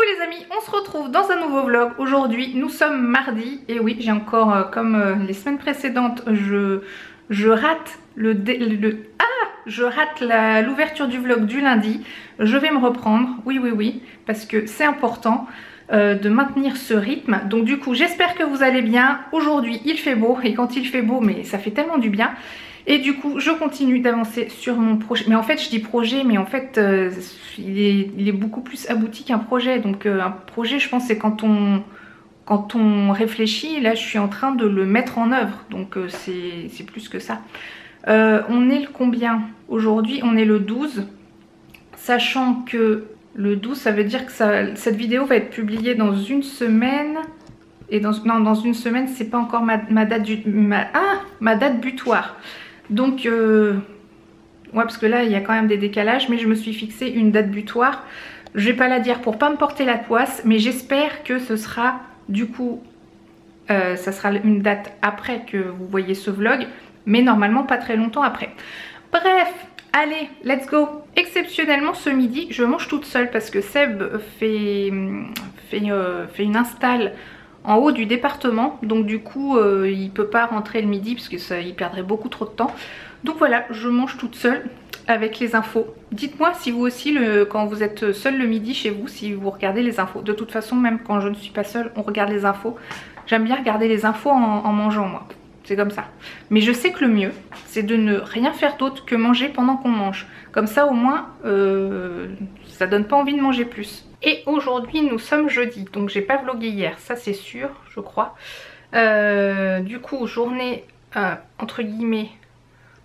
les amis, on se retrouve dans un nouveau vlog. Aujourd'hui nous sommes mardi et oui j'ai encore comme les semaines précédentes je rate l'ouverture du vlog du lundi. Je vais me reprendre, oui parce que c'est important de maintenir ce rythme. Donc du coup j'espère que vous allez bien. Aujourd'hui il fait beau et quand il fait beau mais ça fait tellement du bien. Et du coup je continue d'avancer sur mon projet. Mais en fait je dis projet mais en fait il est beaucoup plus abouti qu'un projet. Donc un projet je pense c'est quand on réfléchit. Là je suis en train de le mettre en œuvre. Donc c'est plus que ça. On est le combien? Aujourd'hui on est le 12. Sachant que le 12 ça veut dire que cette vidéo va être publiée dans une semaine. Et dans une semaine c'est pas encore ma date butoir. Donc ouais parce que là il y a quand même des décalages, mais je me suis fixé une date butoir. Je vais pas la dire pour pas me porter la poisse, mais j'espère que ce sera du coup ça sera une date après que vous voyez ce vlog, mais normalement pas très longtemps après. Bref, allez let's go. Exceptionnellement ce midi je mange toute seule parce que Seb fait une install en haut du département, donc du coup il peut pas rentrer le midi parce que ça il perdrait beaucoup trop de temps. Donc voilà, je mange toute seule avec les infos. Dites-moi si vous aussi quand vous êtes seul le midi chez vous, si vous regardez les infos. De toute façon même quand je ne suis pas seule on regarde les infos. J'aime bien regarder les infos en mangeant moi, c'est comme ça. Mais je sais que le mieux c'est de ne rien faire d'autre que manger pendant qu'on mange. Comme ça au moins ça donne pas envie de manger plus. Et aujourd'hui nous sommes jeudi, donc j'ai pas vlogué hier, ça c'est sûr, je crois. Du coup journée entre guillemets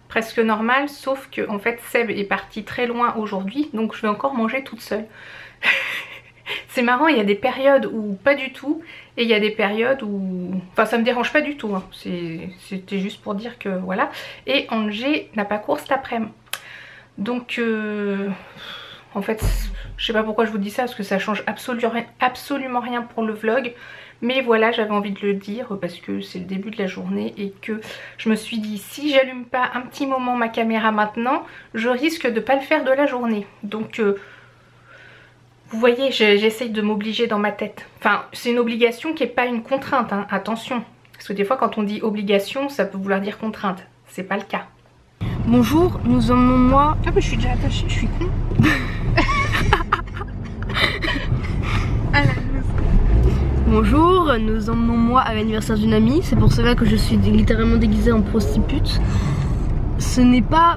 presque normale, sauf que en fait Seb est parti très loin aujourd'hui, donc je vais encore manger toute seule. C'est marrant, il y a des périodes où pas du tout, et il y a des périodes où... Enfin ça me dérange pas du tout, hein. C'était juste pour dire que voilà. Et Angers n'a pas cours cet après-midi. Donc en fait je sais pas pourquoi je vous dis ça parce que ça change absolument rien pour le vlog. Mais voilà, j'avais envie de le dire parce que c'est le début de la journée et que je me suis dit si j'allume pas un petit moment ma caméra maintenant, je risque de pas le faire de la journée. Donc vous voyez, j'essaye de m'obliger dans ma tête. Enfin c'est une obligation qui n'est pas une contrainte, hein, attention. Parce que des fois quand on dit obligation ça peut vouloir dire contrainte, c'est pas le cas. Bonjour, nous emmenons moi... Ah bah je suis déjà attachée, je suis con. Bonjour, nous emmenons moi à l'anniversaire d'une amie. C'est pour cela que je suis littéralement déguisée en prostitute. Ce n'est pas...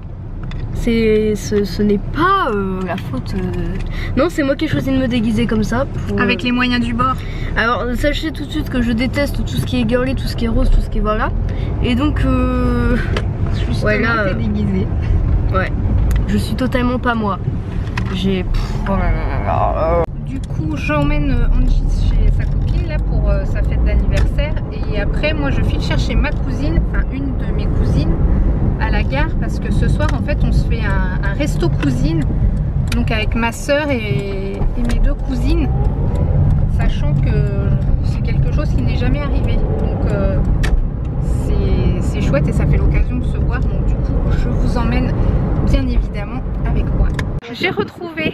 Ce n'est pas la faute... Non, c'est moi qui ai choisi de me déguiser comme ça. Avec les moyens du bord. Alors, sachez tout de suite que je déteste tout ce qui est girly, tout ce qui est rose, tout ce qui est voilà. Et donc... Justement, ouais, là, t'es déguisée. Ouais, je suis totalement pas moi. J'ai... Du coup, j'emmène Angie chez sa copine là pour sa fête d'anniversaire. Et après, moi, je file chercher ma cousine, enfin une de mes cousines, à la gare parce que ce soir, en fait, on se fait un resto cousine. Donc avec ma soeur et mes deux cousines, sachant que c'est quelque chose qui n'est jamais arrivé. Donc c'est chouette et ça fait l'occasion de se voir. Donc du coup je vous emmène bien évidemment avec moi. J'ai retrouvé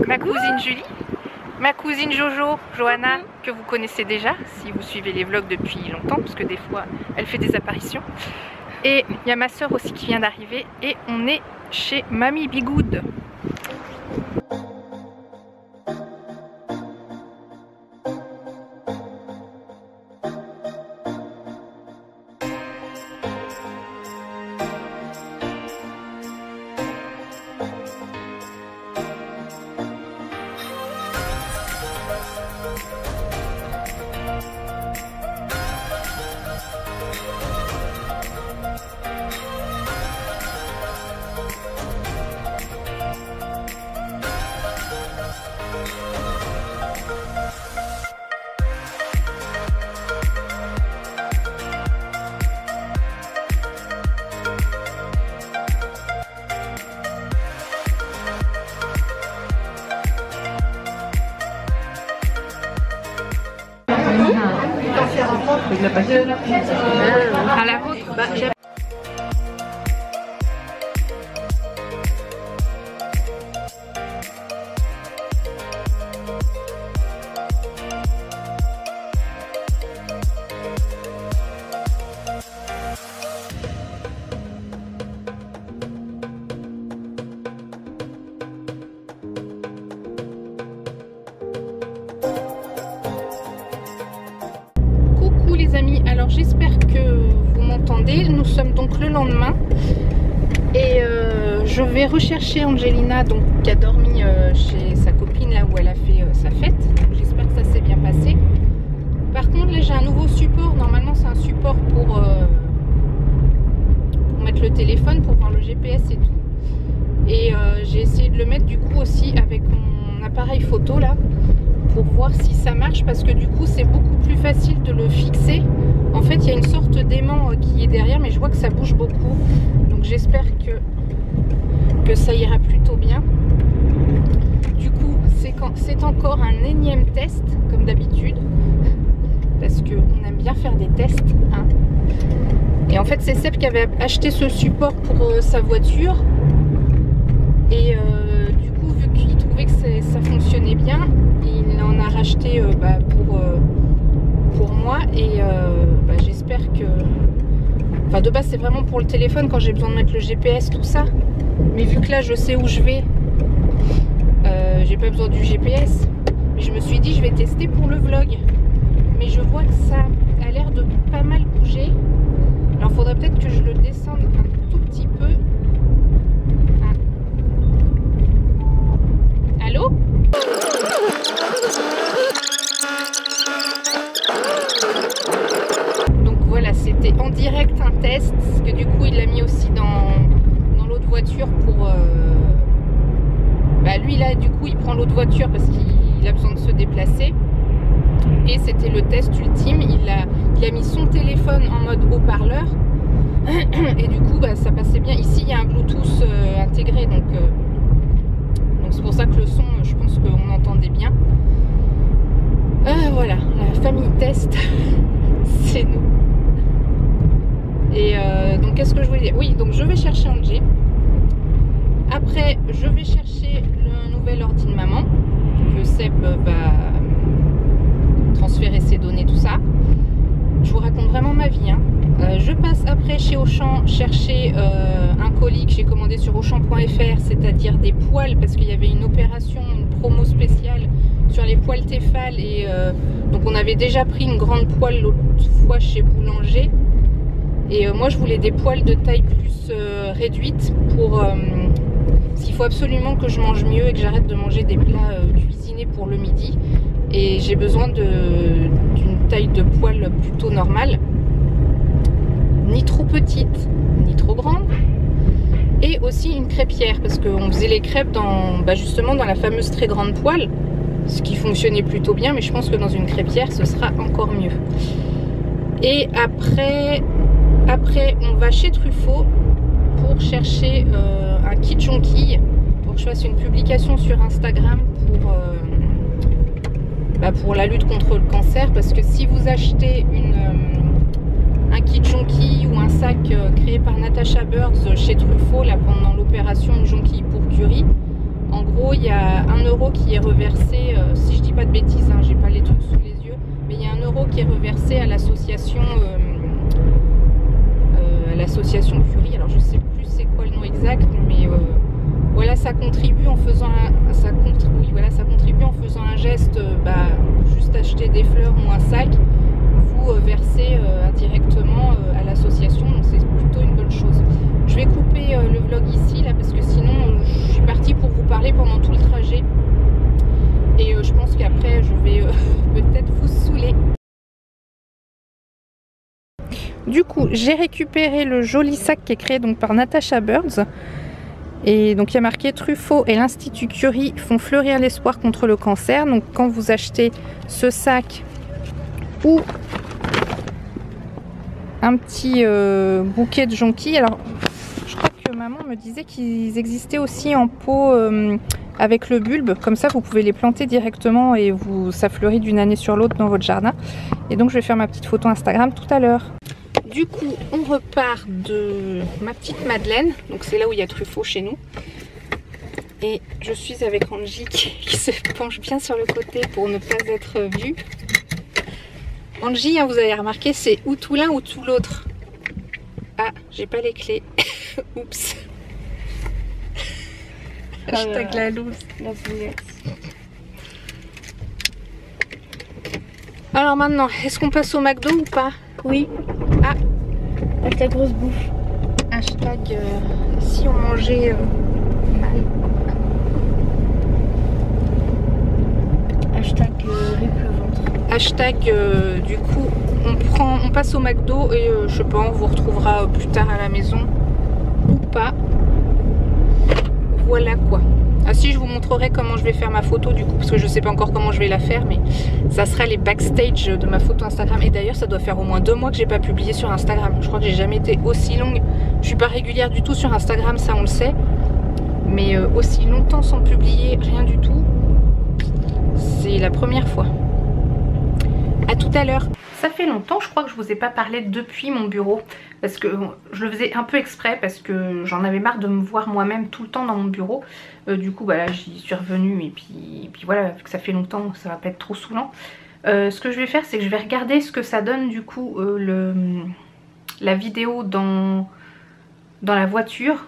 ma cousine Julie, ma cousine Jojo, Johanna, que vous connaissez déjà si vous suivez les vlogs depuis longtemps parce que des fois elle fait des apparitions. Et il y a ma soeur aussi qui vient d'arriver et on est chez Mamie Bigoud. À la vôtre. sommes donc le lendemain. Et je vais rechercher Angelina, donc, qui a dormi chez sa copine, là où elle a fait sa fête. J'espère que ça s'est bien passé. Par contre, là j'ai un nouveau support. Normalement c'est un support pour mettre le téléphone, pour voir le GPS et tout. Et j'ai essayé de le mettre du coup aussi avec mon appareil photo là, pour voir si ça marche, parce que du coup c'est beaucoup plus facile de le fixer. En fait il y a une sorte d'aimant qui est derrière, mais je vois que ça bouge beaucoup. Donc j'espère que ça ira plutôt bien. Du coup c'est encore un énième test comme d'habitude, parce qu'on aime bien faire des tests, hein. Et en fait c'est Seb qui avait acheté ce support pour sa voiture. Et du coup vu qu'il trouvait que ça fonctionnait bien, il en a racheté pour moi. Et j'espère que... Enfin de base c'est vraiment pour le téléphone quand j'ai besoin de mettre le GPS, tout ça. Mais vu que là je sais où je vais, j'ai pas besoin du GPS. Mais je me suis dit je vais tester pour le vlog. Mais je vois que ça a l'air de pas mal bouger. Alors faudrait peut-être que je le descende un tout petit peu. Ah. Allô? Donc voilà, c'était en direct un test, parce que du coup il l'a mis aussi dans l'autre voiture pour... lui là du coup il prend l'autre voiture parce qu'il a besoin de se déplacer. Et c'était le test ultime, il a mis son téléphone en mode haut-parleur. Et du coup ça passait bien. Ici il y a un Bluetooth intégré, donc c'est pour ça que le son, je pense qu'on entendait bien. Voilà, la famille test, c'est nous. Et donc qu'est-ce que je voulais dire? Oui, donc je vais chercher Angie. Après je vais chercher le nouvel ordi de maman, que Seb va transférer ses données, tout ça. Je vous raconte vraiment ma vie, hein. Je passe après chez Auchan chercher un colis que j'ai commandé sur Auchan.fr, c'est-à-dire des poêles, parce qu'il y avait une opération, une promo spéciale sur les poêles Tefal. Et donc on avait déjà pris une grande poêle l'autre fois chez Boulanger. Et moi je voulais des poêles de taille plus réduite pour... parce qu'il faut absolument que je mange mieux et que j'arrête de manger des plats cuisinés pour le midi. Et j'ai besoin d'une taille de poêle plutôt normale. Ni trop petite, ni trop grande. Et aussi une crêpière, parce qu'on faisait les crêpes justement dans la fameuse très grande poêle. Ce qui fonctionnait plutôt bien, mais je pense que dans une crêpière ce sera encore mieux. Et après on va chez Truffaut pour chercher un kit jonquille, pour que je fasse une publication sur Instagram pour la lutte contre le cancer. Parce que si vous achetez un kit jonquille ou un sac créé par Natasha Birds chez Truffaut, là pendant l'opération une jonquille pour curry, en gros il y a 1 € qui est reversé, si je dis pas de bêtises, hein, j'ai pas les trucs sous les yeux, mais il y a 1 € qui est reversé à l'association Curie. Alors je sais plus c'est quoi le nom exact, mais voilà, ça contribue en faisant ça contribue en faisant un geste, juste acheter des fleurs ou un sac, vous versez indirectement à l'association, donc c'est plutôt une bonne chose. Je vais couper le vlog ici là, parce que sinon je suis partie pour vous parler pendant tout le trajet, et je pense qu'après je vais peut-être vous saouler. Du coup j'ai récupéré le joli sac qui est créé donc par Natasha Birds. Et donc il y a marqué Truffaut et l'Institut Curie font fleurir l'espoir contre le cancer. Donc quand vous achetez ce sac ou un petit bouquet de jonquilles, alors je crois que maman me disait qu'ils existaient aussi en pot avec le bulbe, comme ça vous pouvez les planter directement et ça fleurit d'une année sur l'autre dans votre jardin. Et donc je vais faire ma petite photo Instagram tout à l'heure. Du coup, on repart de ma petite Madeleine. Donc c'est là où il y a Truffaut chez nous. Et je suis avec Angie qui se penche bien sur le côté pour ne pas être vue. Angie, hein, vous avez remarqué, c'est ou tout l'un ou tout l'autre. Ah, j'ai pas les clés. Oups. Hashtag la loose. La bouillette. Alors maintenant, est-ce qu'on passe au McDo ou pas? Oui. Ah, ta grosse bouffe. Hashtag si on mangeait mal. Hashtag rip le ventre. Hashtag du coup on passe au McDo et je sais pas, on vous retrouvera plus tard à la maison ou pas. Voilà quoi. Ah si, je vous montrerai comment je vais faire ma photo du coup, parce que je sais pas encore comment je vais la faire, mais ça sera les backstage de ma photo Instagram. Et d'ailleurs ça doit faire au moins 2 mois que j'ai pas publié sur Instagram. Je crois que j'ai jamais été aussi longue. Je suis pas régulière du tout sur Instagram, ça on le sait, mais aussi longtemps sans publier rien du tout, c'est la première fois. À tout à l'heure. Ça fait longtemps, je crois que je vous ai pas parlé depuis mon bureau, parce que je le faisais un peu exprès, parce que j'en avais marre de me voir moi-même tout le temps dans mon bureau. Du coup bah là j'y suis revenue et puis voilà, vu que ça fait longtemps, ça va pas être trop saoulant. Ce que je vais faire, c'est que je vais regarder ce que ça donne du coup la vidéo dans la voiture.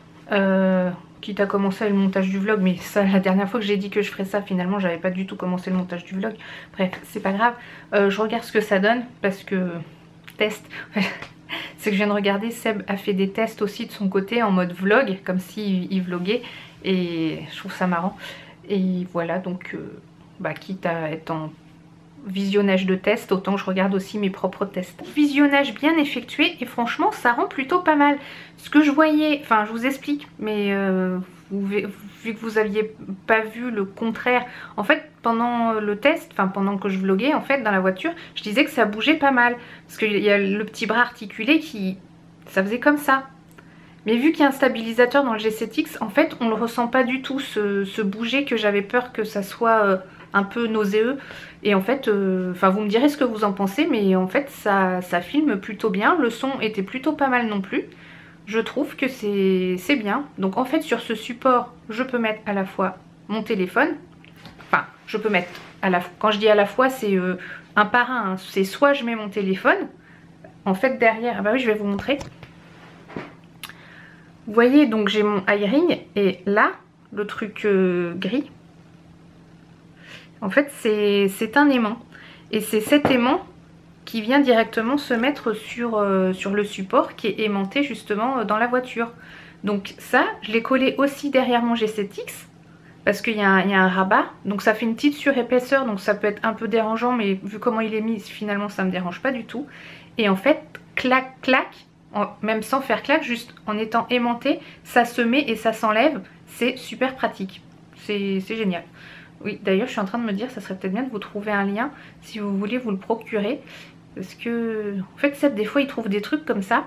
Quitte à commencer le montage du vlog, mais ça, la dernière fois que j'ai dit que je ferais ça, finalement j'avais pas du tout commencé le montage du vlog. Bref, c'est pas grave. Je regarde ce que ça donne, parce que test. C'est que je viens de regarder, Seb a fait des tests aussi de son côté en mode vlog, comme s'il vloguait, et je trouve ça marrant. Et voilà, donc bah, quitte à être en visionnage de test, autant je regarde aussi mes propres tests. Visionnage bien effectué et franchement ça rend plutôt pas mal. Ce que je voyais, enfin je vous explique, mais vu que vous aviez pas vu le contraire, en fait pendant le test, enfin pendant que je vloguais en fait dans la voiture, je disais que ça bougeait pas mal, parce qu'il y a le petit bras articulé qui, ça faisait comme ça. Mais vu qu'il y a un stabilisateur dans le G7X, en fait on le ressent pas du tout, ce bouger que j'avais peur que ça soit un peu nauséeux. Et en fait, enfin vous me direz ce que vous en pensez, mais en fait ça filme plutôt bien. Le son était plutôt pas mal non plus. Je trouve que c'est bien. Donc en fait sur ce support, je peux mettre à la fois mon téléphone. Enfin, je peux mettre à la fois. Quand je dis à la fois, c'est un par un. Hein. C'est soit je mets mon téléphone. En fait derrière, ah bah oui je vais vous montrer. Vous voyez donc j'ai mon iRing et là, le truc gris. En fait c'est un aimant et c'est cet aimant qui vient directement se mettre sur le support qui est aimanté justement dans la voiture. Donc ça je l'ai collé aussi derrière mon G7X parce qu'il y a un rabat, donc ça fait une petite surépaisseur, donc ça peut être un peu dérangeant, mais vu comment il est mis finalement ça me dérange pas du tout. Et en fait clac clac, même sans faire clac, juste en étant aimanté, ça se met et ça s'enlève, c'est super pratique, c'est génial. Oui, d'ailleurs, je suis en train de me dire, ça serait peut-être bien de vous trouver un lien si vous voulez vous le procurer. Parce que, en fait, Seb, des fois, il trouve des trucs comme ça.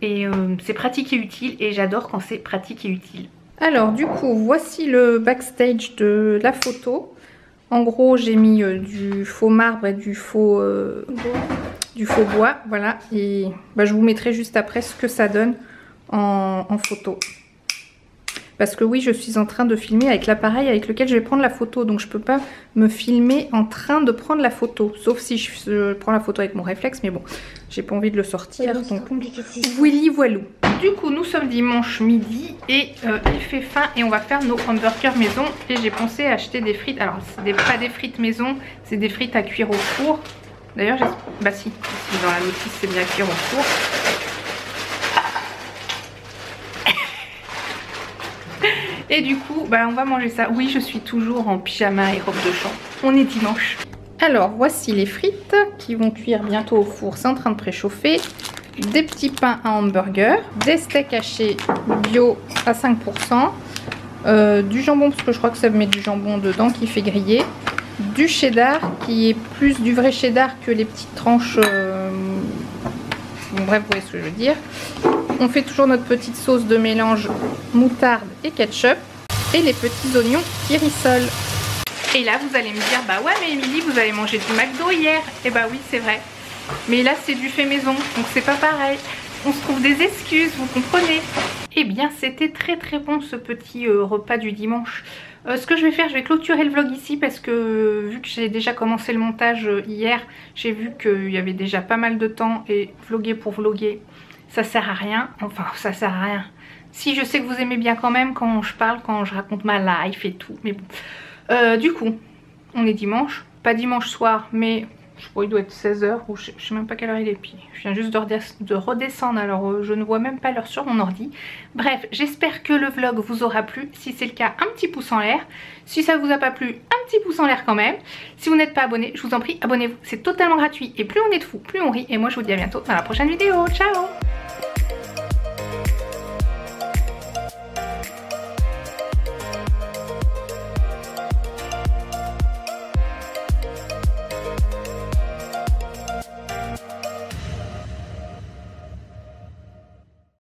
Et c'est pratique et utile. Et j'adore quand c'est pratique et utile. Alors, du coup, voici le backstage de la photo. En gros, j'ai mis du faux marbre et du faux bois. Voilà. Et bah, je vous mettrai juste après ce que ça donne en photo. Parce que oui, je suis en train de filmer avec l'appareil avec lequel je vais prendre la photo. Donc je peux pas me filmer en train de prendre la photo. Sauf si je prends la photo avec mon réflexe. Mais bon, j'ai pas envie de le sortir. Donc oui, voilou. Du coup, nous sommes dimanche midi et il fait faim. Et on va faire nos hamburgers maison. Et j'ai pensé à acheter des frites. Alors, c'est pas des frites maison, c'est des frites à cuire au four. D'ailleurs, bah si, dans la notice, c'est bien à cuire au four. Et du coup, bah, on va manger ça. Oui, je suis toujours en pyjama et robe de chambre. On est dimanche. Alors, voici les frites qui vont cuire bientôt au four. C'est en train de préchauffer. Des petits pains à hamburger. Des steaks hachés bio à 5%. Du jambon, parce que je crois que ça met du jambon dedans qui fait griller. Du cheddar, qui est plus du vrai cheddar que les petites tranches. Bon, bref, vous voyez ce que je veux dire. On fait toujours notre petite sauce de mélange moutarde et ketchup. Et les petits oignons qui rissolent. Et là, vous allez me dire, bah ouais, mais Émilie, vous avez mangé du McDo hier. Et bah oui, c'est vrai. Mais là, c'est du fait maison, donc c'est pas pareil. On se trouve des excuses, vous comprenez. Eh bien, c'était très très bon ce petit repas du dimanche. Ce que je vais faire, je vais clôturer le vlog ici parce que vu que j'ai déjà commencé le montage hier, j'ai vu qu'il y avait déjà pas mal de temps et vloguer pour vloguer, ça sert à rien. Enfin, ça sert à rien. Si, je sais que vous aimez bien quand même quand je parle, quand je raconte ma life et tout, mais bon. Du coup, on est dimanche, pas dimanche soir, mais Je crois qu'il doit être 16h ou je sais même pas quelle heure il est. Puis je viens juste de redescendre, alors je ne vois même pas l'heure sur mon ordi. Bref, j'espère que le vlog vous aura plu. Si c'est le cas, un petit pouce en l'air. Si ça vous a pas plu, un petit pouce en l'air quand même. Si vous n'êtes pas abonné, je vous en prie, abonnez-vous. C'est totalement gratuit et plus on est de fous, plus on rit. Et moi je vous dis à bientôt dans la prochaine vidéo. Ciao!